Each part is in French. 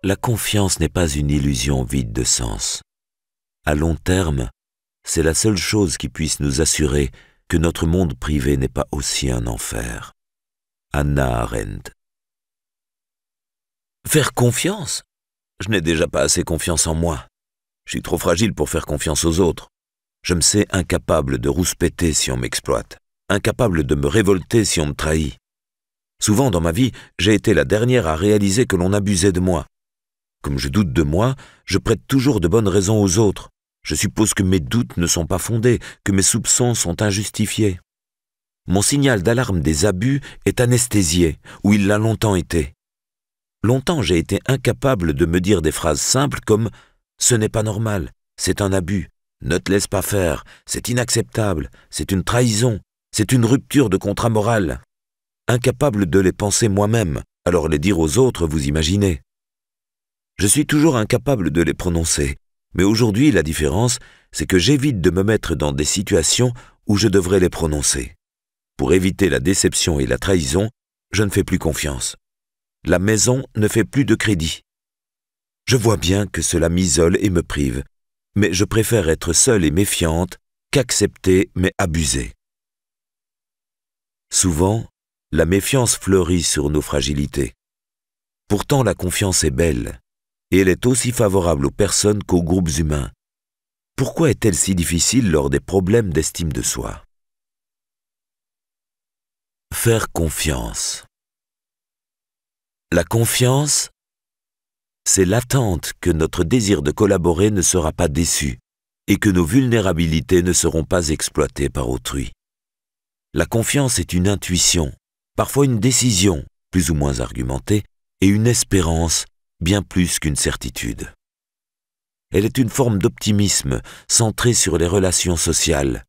La confiance n'est pas une illusion vide de sens. À long terme, c'est la seule chose qui puisse nous assurer que notre monde privé n'est pas aussi un enfer. Hannah Arendt. Faire confiance? Je n'ai déjà pas assez confiance en moi. Je suis trop fragile pour faire confiance aux autres. Je me sais incapable de rouspéter si on m'exploite, incapable de me révolter si on me trahit. Souvent dans ma vie, j'ai été la dernière à réaliser que l'on abusait de moi. Comme je doute de moi, je prête toujours de bonnes raisons aux autres. Je suppose que mes doutes ne sont pas fondés, que mes soupçons sont injustifiés. Mon signal d'alarme des abus est anesthésié, ou il l'a longtemps été. Longtemps, j'ai été incapable de me dire des phrases simples comme « ce n'est pas normal, c'est un abus, ne te laisse pas faire, c'est inacceptable, c'est une trahison, c'est une rupture de contrat moral ». Incapable de les penser moi-même, alors les dire aux autres, vous imaginez. Je suis toujours incapable de les prononcer, mais aujourd'hui, la différence, c'est que j'évite de me mettre dans des situations où je devrais les prononcer. Pour éviter la déception et la trahison, je ne fais plus confiance. La maison ne fait plus de crédit. Je vois bien que cela m'isole et me prive, mais je préfère être seule et méfiante qu'accepter mais abuser. Souvent, la méfiance fleurit sur nos fragilités. Pourtant, la confiance est belle, et elle est aussi favorable aux personnes qu'aux groupes humains. Pourquoi est-elle si difficile lors des problèmes d'estime de soi? Faire confiance. La confiance, c'est l'attente que notre désir de collaborer ne sera pas déçu et que nos vulnérabilités ne seront pas exploitées par autrui. La confiance est une intuition, parfois une décision, plus ou moins argumentée, et une espérance, bien plus qu'une certitude. Elle est une forme d'optimisme centrée sur les relations sociales.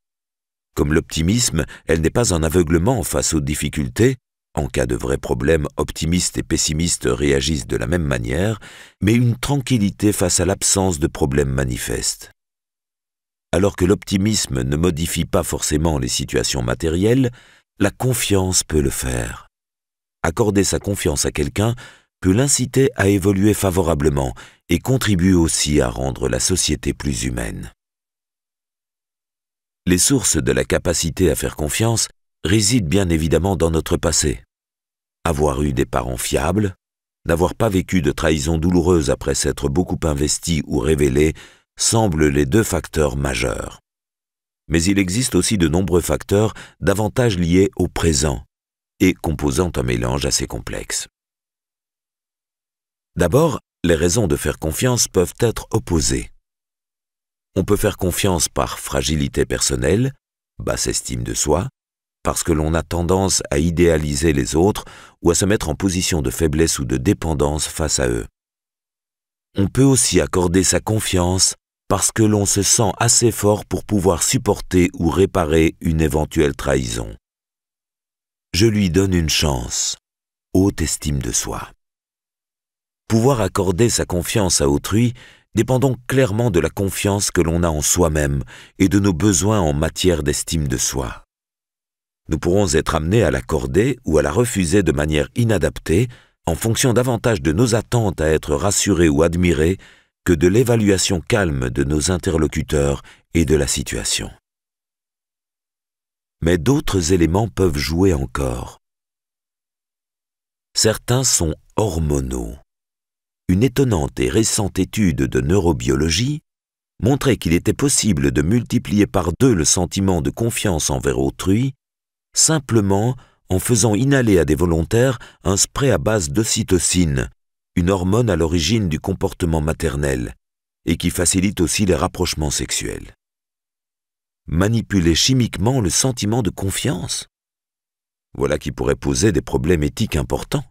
Comme l'optimisme, elle n'est pas un aveuglement face aux difficultés. En cas de vrais problèmes, optimistes et pessimistes réagissent de la même manière, mais une tranquillité face à l'absence de problèmes manifestes. Alors que l'optimisme ne modifie pas forcément les situations matérielles, la confiance peut le faire. Accorder sa confiance à quelqu'un peut l'inciter à évoluer favorablement et contribue aussi à rendre la société plus humaine. Les sources de la capacité à faire confiance résident bien évidemment dans notre passé. Avoir eu des parents fiables, n'avoir pas vécu de trahison douloureuse après s'être beaucoup investi ou révélé, semblent les deux facteurs majeurs. Mais il existe aussi de nombreux facteurs davantage liés au présent et composant un mélange assez complexe. D'abord, les raisons de faire confiance peuvent être opposées. On peut faire confiance par fragilité personnelle, basse estime de soi, parce que l'on a tendance à idéaliser les autres ou à se mettre en position de faiblesse ou de dépendance face à eux. On peut aussi accorder sa confiance parce que l'on se sent assez fort pour pouvoir supporter ou réparer une éventuelle trahison. Je lui donne une chance, haute estime de soi. Pouvoir accorder sa confiance à autrui dépend donc clairement de la confiance que l'on a en soi-même et de nos besoins en matière d'estime de soi. Nous pourrons être amenés à l'accorder ou à la refuser de manière inadaptée en fonction davantage de nos attentes à être rassurés ou admirés que de l'évaluation calme de nos interlocuteurs et de la situation. Mais d'autres éléments peuvent jouer encore. Certains sont hormonaux. Une étonnante et récente étude de neurobiologie montrait qu'il était possible de multiplier par 2 le sentiment de confiance envers autrui simplement en faisant inhaler à des volontaires un spray à base d'ocytocine, une hormone à l'origine du comportement maternel, et qui facilite aussi les rapprochements sexuels. Manipuler chimiquement le sentiment de confiance? Voilà qui pourrait poser des problèmes éthiques importants.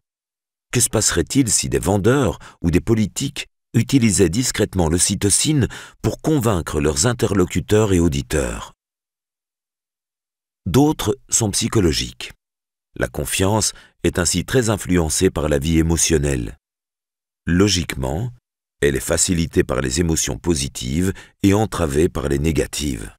Que se passerait-il si des vendeurs ou des politiques utilisaient discrètement l'ocytocine pour convaincre leurs interlocuteurs et auditeurs? D'autres sont psychologiques. La confiance est ainsi très influencée par la vie émotionnelle. Logiquement, elle est facilitée par les émotions positives et entravée par les négatives.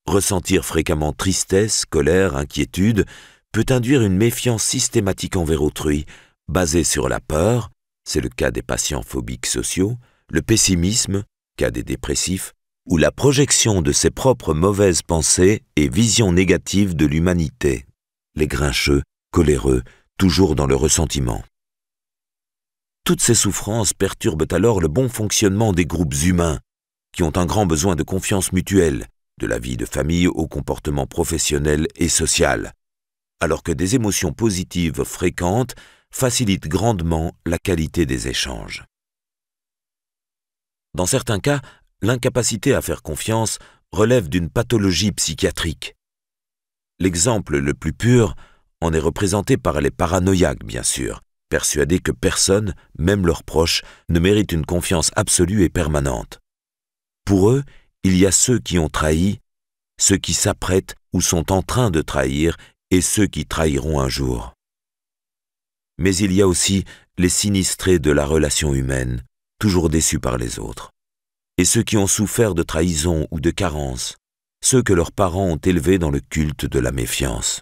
Ressentir fréquemment tristesse, colère, inquiétude peut induire une méfiance systématique envers autrui, basée sur la peur, c'est le cas des patients phobiques sociaux, le pessimisme, cas des dépressifs, ou la projection de ses propres mauvaises pensées et visions négatives de l'humanité, les grincheux, coléreux, toujours dans le ressentiment. Toutes ces souffrances perturbent alors le bon fonctionnement des groupes humains, qui ont un grand besoin de confiance mutuelle, de la vie de famille au comportement professionnel et social, alors que des émotions positives fréquentes facilitent grandement la qualité des échanges. Dans certains cas, l'incapacité à faire confiance relève d'une pathologie psychiatrique. L'exemple le plus pur en est représenté par les paranoïaques, bien sûr, persuadés que personne, même leurs proches, ne mérite une confiance absolue et permanente. Pour eux, il y a ceux qui ont trahi, ceux qui s'apprêtent ou sont en train de trahir et ceux qui trahiront un jour. Mais il y a aussi les sinistrés de la relation humaine, toujours déçus par les autres, et ceux qui ont souffert de trahison ou de carence, ceux que leurs parents ont élevés dans le culte de la méfiance.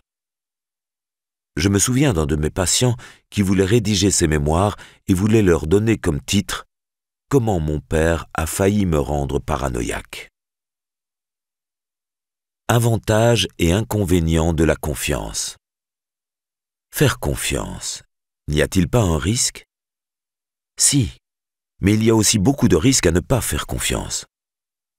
Je me souviens d'un de mes patients qui voulait rédiger ses mémoires et voulait leur donner comme titre « Comment mon père a failli me rendre paranoïaque ». Avantages et inconvénients de la confiance. Faire confiance, n'y a-t-il pas un risque? Si, mais il y a aussi beaucoup de risques à ne pas faire confiance.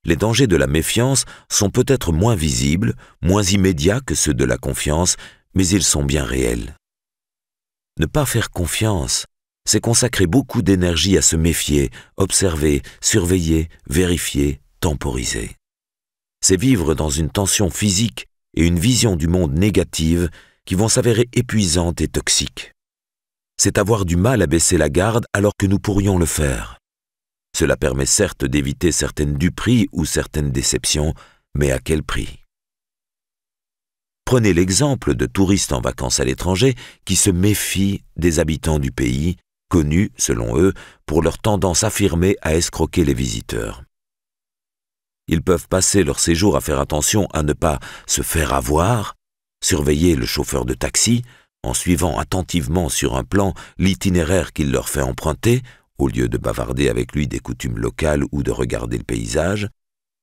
Les dangers de la méfiance sont peut-être moins visibles, moins immédiats que ceux de la confiance, mais ils sont bien réels. Ne pas faire confiance, c'est consacrer beaucoup d'énergie à se méfier, observer, surveiller, vérifier, temporiser. C'est vivre dans une tension physique et une vision du monde négative qui vont s'avérer épuisantes et toxiques. C'est avoir du mal à baisser la garde alors que nous pourrions le faire. Cela permet certes d'éviter certaines duperies ou certaines déceptions, mais à quel prix? Prenez l'exemple de touristes en vacances à l'étranger qui se méfient des habitants du pays, connus, selon eux, pour leur tendance affirmée à escroquer les visiteurs. Ils peuvent passer leur séjour à faire attention à ne pas se faire avoir, surveiller le chauffeur de taxi en suivant attentivement sur un plan l'itinéraire qu'il leur fait emprunter, au lieu de bavarder avec lui des coutumes locales ou de regarder le paysage,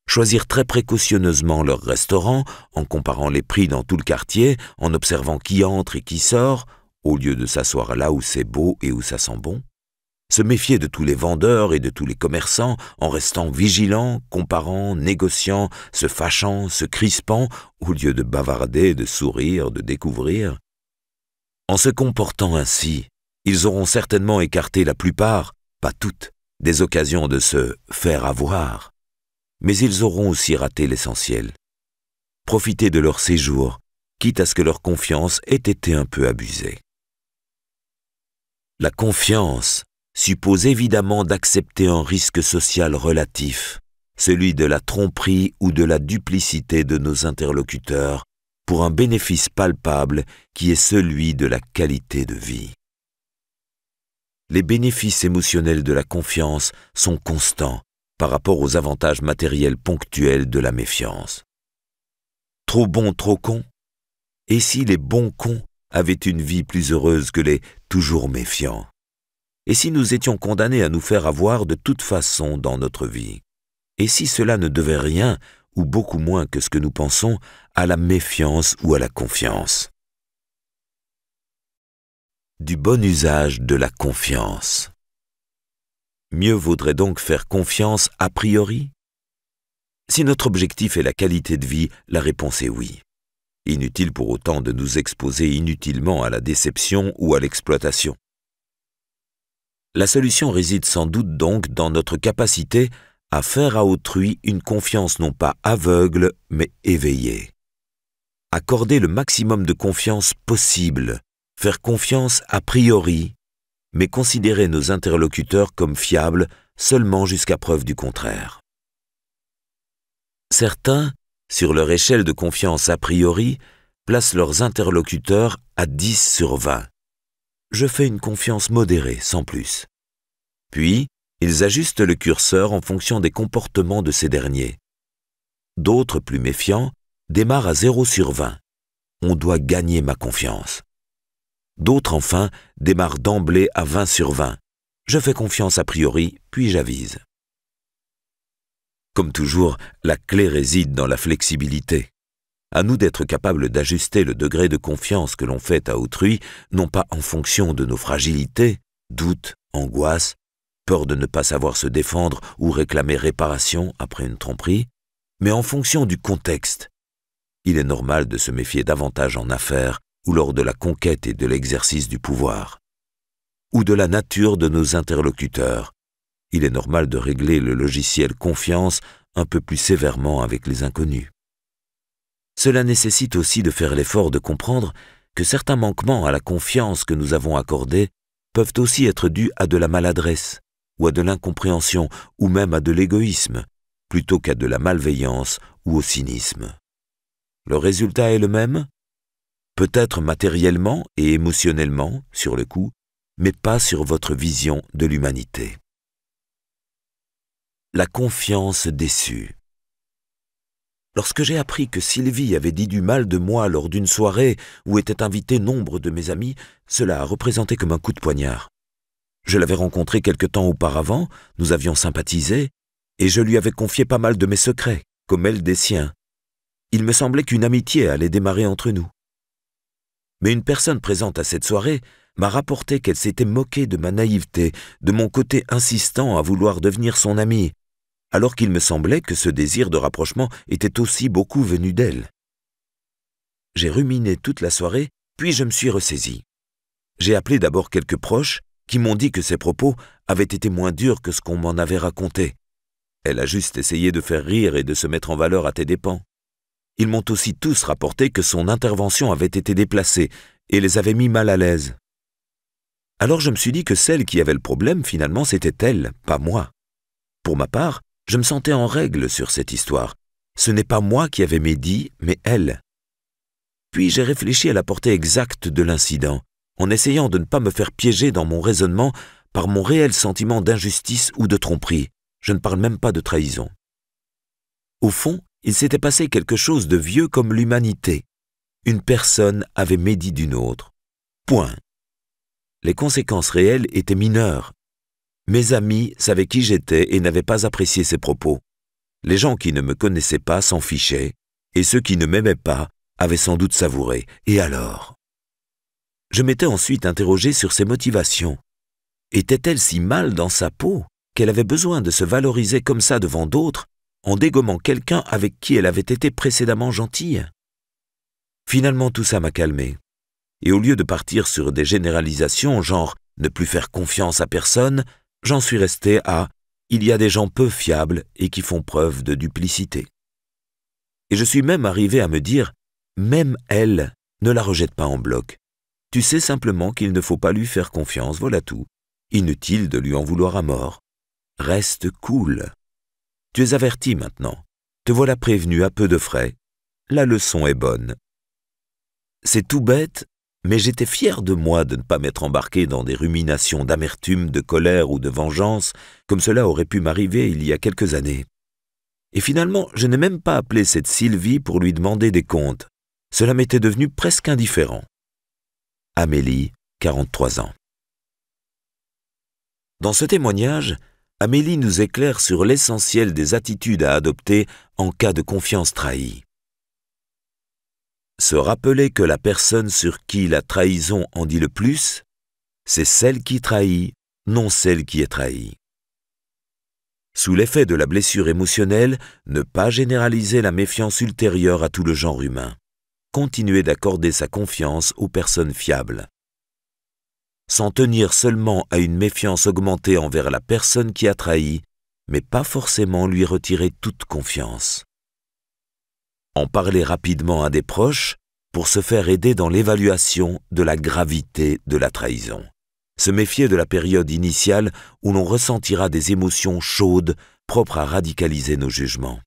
choisir très précautionneusement leur restaurant en comparant les prix dans tout le quartier, en observant qui entre et qui sort, au lieu de s'asseoir là où c'est beau et où ça sent bon. Se méfier de tous les vendeurs et de tous les commerçants en restant vigilants, comparant, négociant, se fâchant, se crispant, au lieu de bavarder, de sourire, de découvrir. En se comportant ainsi, ils auront certainement écarté la plupart, pas toutes, des occasions de se faire avoir. Mais ils auront aussi raté l'essentiel. Profiter de leur séjour, quitte à ce que leur confiance ait été un peu abusée. La confiance suppose évidemment d'accepter un risque social relatif, celui de la tromperie ou de la duplicité de nos interlocuteurs, pour un bénéfice palpable qui est celui de la qualité de vie. Les bénéfices émotionnels de la confiance sont constants par rapport aux avantages matériels ponctuels de la méfiance. Trop bon, trop con? Et si les bons cons avaient une vie plus heureuse que les toujours méfiants? Et si nous étions condamnés à nous faire avoir de toute façon dans notre vie? Et si cela ne devait rien, ou beaucoup moins que ce que nous pensons, à la méfiance ou à la confiance? Du bon usage de la confiance. Mieux vaudrait donc faire confiance a priori? Si notre objectif est la qualité de vie, la réponse est oui. Inutile pour autant de nous exposer inutilement à la déception ou à l'exploitation. La solution réside sans doute donc dans notre capacité à faire à autrui une confiance non pas aveugle, mais éveillée. Accorder le maximum de confiance possible, faire confiance a priori, mais considérer nos interlocuteurs comme fiables seulement jusqu'à preuve du contraire. Certains, sur leur échelle de confiance a priori, placent leurs interlocuteurs à 10 sur 20. Je fais une confiance modérée, sans plus. Puis, ils ajustent le curseur en fonction des comportements de ces derniers. D'autres, plus méfiants, démarrent à 0 sur 20. On doit gagner ma confiance. D'autres, enfin, démarrent d'emblée à 20 sur 20. Je fais confiance a priori, puis j'avise. Comme toujours, la clé réside dans la flexibilité. À nous d'être capables d'ajuster le degré de confiance que l'on fait à autrui, non pas en fonction de nos fragilités, doutes, angoisses, peur de ne pas savoir se défendre ou réclamer réparation après une tromperie, mais en fonction du contexte. Il est normal de se méfier davantage en affaires ou lors de la conquête et de l'exercice du pouvoir, ou de la nature de nos interlocuteurs. Il est normal de régler le logiciel confiance un peu plus sévèrement avec les inconnus. Cela nécessite aussi de faire l'effort de comprendre que certains manquements à la confiance que nous avons accordée peuvent aussi être dus à de la maladresse, ou à de l'incompréhension, ou même à de l'égoïsme, plutôt qu'à de la malveillance ou au cynisme. Le résultat est le même? Peut-être matériellement et émotionnellement, sur le coup, mais pas sur votre vision de l'humanité. La confiance déçue. Lorsque j'ai appris que Sylvie avait dit du mal de moi lors d'une soirée où étaient invités nombre de mes amis, cela a représenté comme un coup de poignard. Je l'avais rencontrée quelque temps auparavant, nous avions sympathisé, et je lui avais confié pas mal de mes secrets, comme elle des siens. Il me semblait qu'une amitié allait démarrer entre nous. Mais une personne présente à cette soirée m'a rapporté qu'elle s'était moquée de ma naïveté, de mon côté insistant à vouloir devenir son amie, alors qu'il me semblait que ce désir de rapprochement était aussi beaucoup venu d'elle. J'ai ruminé toute la soirée, puis je me suis ressaisi. J'ai appelé d'abord quelques proches qui m'ont dit que ses propos avaient été moins durs que ce qu'on m'en avait raconté. Elle a juste essayé de faire rire et de se mettre en valeur à tes dépens. Ils m'ont aussi tous rapporté que son intervention avait été déplacée et les avait mis mal à l'aise. Alors je me suis dit que celle qui avait le problème, finalement, c'était elle, pas moi. Pour ma part, je me sentais en règle sur cette histoire. Ce n'est pas moi qui avais médit, mais elle. Puis j'ai réfléchi à la portée exacte de l'incident, en essayant de ne pas me faire piéger dans mon raisonnement par mon réel sentiment d'injustice ou de tromperie. Je ne parle même pas de trahison. Au fond, il s'était passé quelque chose de vieux comme l'humanité. Une personne avait médit d'une autre. Point. Les conséquences réelles étaient mineures. Mes amis savaient qui j'étais et n'avaient pas apprécié ces propos. Les gens qui ne me connaissaient pas s'en fichaient, et ceux qui ne m'aimaient pas avaient sans doute savouré. Et alors? Je m'étais ensuite interrogé sur ses motivations. Était-elle si mal dans sa peau qu'elle avait besoin de se valoriser comme ça devant d'autres en dégommant quelqu'un avec qui elle avait été précédemment gentille? Finalement, tout ça m'a calmé. Et au lieu de partir sur des généralisations, genre « ne plus faire confiance à personne », j'en suis resté à « il y a des gens peu fiables et qui font preuve de duplicité ». Et je suis même arrivé à me dire « même elle, ne la rejette pas en bloc. Tu sais simplement qu'il ne faut pas lui faire confiance, voilà tout. Inutile de lui en vouloir à mort. Reste cool. Tu es averti maintenant. Te voilà prévenu à peu de frais. La leçon est bonne. » C'est tout bête, mais j'étais fier de moi de ne pas m'être embarqué dans des ruminations d'amertume, de colère ou de vengeance, comme cela aurait pu m'arriver il y a quelques années. Et finalement, je n'ai même pas appelé cette Sylvie pour lui demander des comptes. Cela m'était devenu presque indifférent. Amélie, 43 ans. Dans ce témoignage, Amélie nous éclaire sur l'essentiel des attitudes à adopter en cas de confiance trahie. Se rappeler que la personne sur qui la trahison en dit le plus, c'est celle qui trahit, non celle qui est trahie. Sous l'effet de la blessure émotionnelle, ne pas généraliser la méfiance ultérieure à tout le genre humain. Continuer d'accorder sa confiance aux personnes fiables. S'en tenir seulement à une méfiance augmentée envers la personne qui a trahi, mais pas forcément lui retirer toute confiance. En parler rapidement à des proches pour se faire aider dans l'évaluation de la gravité de la trahison. Se méfier de la période initiale où l'on ressentira des émotions chaudes propres à radicaliser nos jugements.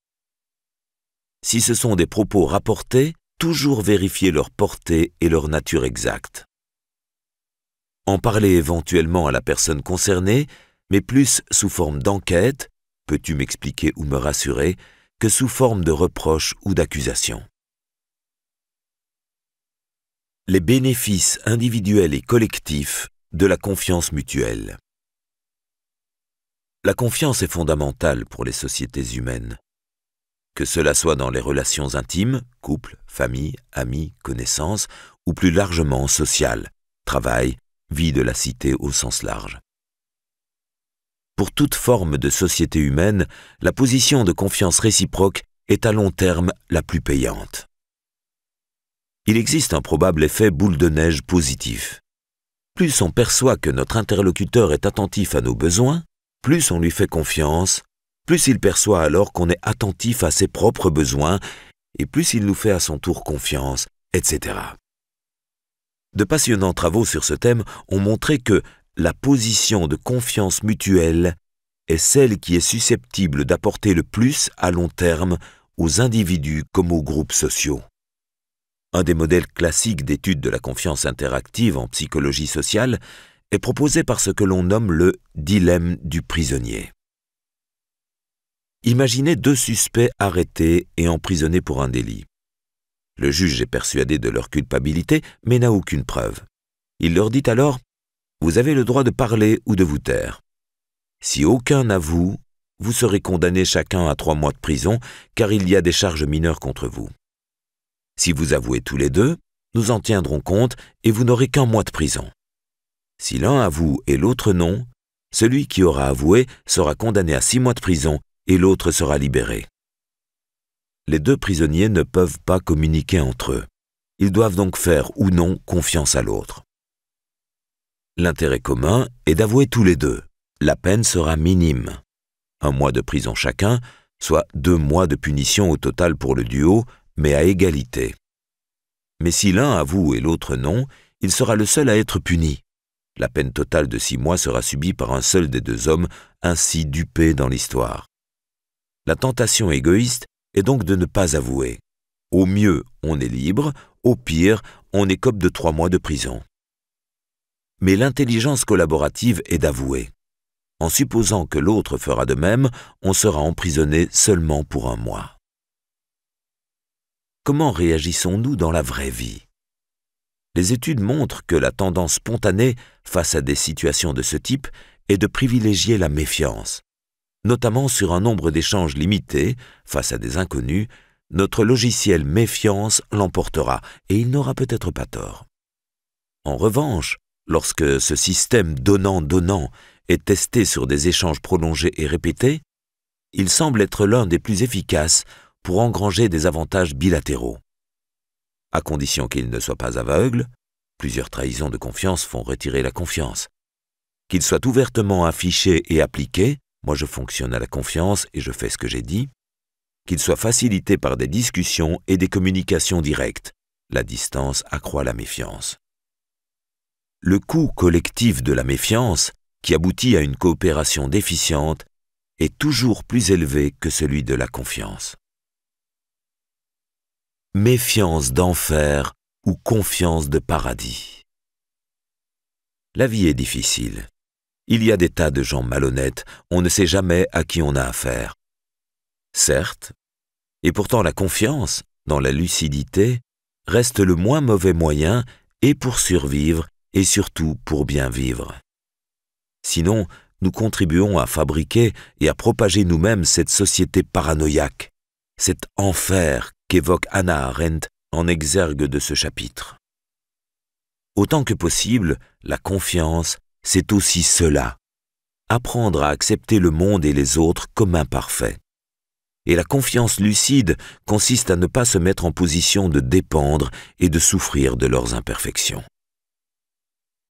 Si ce sont des propos rapportés, toujours vérifier leur portée et leur nature exacte. En parler éventuellement à la personne concernée, mais plus sous forme d'enquête, peux-tu m'expliquer ou me rassurer, que sous forme de reproche ou d'accusation. Les bénéfices individuels et collectifs de la confiance mutuelle. La confiance est fondamentale pour les sociétés humaines. Que cela soit dans les relations intimes, couple, famille, amis, connaissances, ou plus largement sociales, travail, vie de la cité au sens large. Pour toute forme de société humaine, la position de confiance réciproque est à long terme la plus payante. Il existe un probable effet boule de neige positif. Plus on perçoit que notre interlocuteur est attentif à nos besoins, plus on lui fait confiance, plus il perçoit alors qu'on est attentif à ses propres besoins, et plus il nous fait à son tour confiance, etc. De passionnants travaux sur ce thème ont montré que la position de confiance mutuelle est celle qui est susceptible d'apporter le plus à long terme aux individus comme aux groupes sociaux. Un des modèles classiques d'étude de la confiance interactive en psychologie sociale est proposé par ce que l'on nomme le dilemme du prisonnier. Imaginez deux suspects arrêtés et emprisonnés pour un délit. Le juge est persuadé de leur culpabilité, mais n'a aucune preuve. Il leur dit alors « Vous avez le droit de parler ou de vous taire. Si aucun n'avoue, vous serez condamnés chacun à 3 mois de prison, car il y a des charges mineures contre vous. Si vous avouez tous les deux, nous en tiendrons compte et vous n'aurez qu'1 mois de prison. Si l'un avoue et l'autre non, celui qui aura avoué sera condamné à 6 mois de prison et l'autre sera libéré. » Les deux prisonniers ne peuvent pas communiquer entre eux. Ils doivent donc faire ou non confiance à l'autre. L'intérêt commun est d'avouer tous les deux. La peine sera minime. 1 mois de prison chacun, soit 2 mois de punition au total pour le duo, mais à égalité. Mais si l'un avoue et l'autre non, il sera le seul à être puni. La peine totale de 6 mois sera subie par un seul des 2 hommes, ainsi dupé dans l'histoire. La tentation égoïste est donc de ne pas avouer. Au mieux, on est libre, au pire, on écope de 3 mois de prison. Mais l'intelligence collaborative est d'avouer. En supposant que l'autre fera de même, on sera emprisonné seulement pour 1 mois. Comment réagissons-nous dans la vraie vie? Les études montrent que la tendance spontanée face à des situations de ce type est de privilégier la méfiance. Notamment sur un nombre d'échanges limités, face à des inconnus, notre logiciel méfiance l'emportera et il n'aura peut-être pas tort. En revanche, lorsque ce système donnant-donnant est testé sur des échanges prolongés et répétés, il semble être l'un des plus efficaces pour engranger des avantages bilatéraux. À condition qu'il ne soit pas aveugle, plusieurs trahisons de confiance font retirer la confiance. Qu'il soit ouvertement affiché et appliqué, moi je fonctionne à la confiance et je fais ce que j'ai dit, qu'il soit facilité par des discussions et des communications directes, la distance accroît la méfiance. Le coût collectif de la méfiance, qui aboutit à une coopération déficiente, est toujours plus élevé que celui de la confiance. Méfiance d'enfer ou confiance de paradis. La vie est difficile. Il y a des tas de gens malhonnêtes, on ne sait jamais à qui on a affaire. Certes, et pourtant la confiance, dans la lucidité, reste le moins mauvais moyen et pour survivre et surtout pour bien vivre. Sinon, nous contribuons à fabriquer et à propager nous-mêmes cette société paranoïaque, cet enfer qu'évoque Hannah Arendt en exergue de ce chapitre. Autant que possible, la confiance, c'est aussi cela, apprendre à accepter le monde et les autres comme imparfaits. Et la confiance lucide consiste à ne pas se mettre en position de dépendre et de souffrir de leurs imperfections.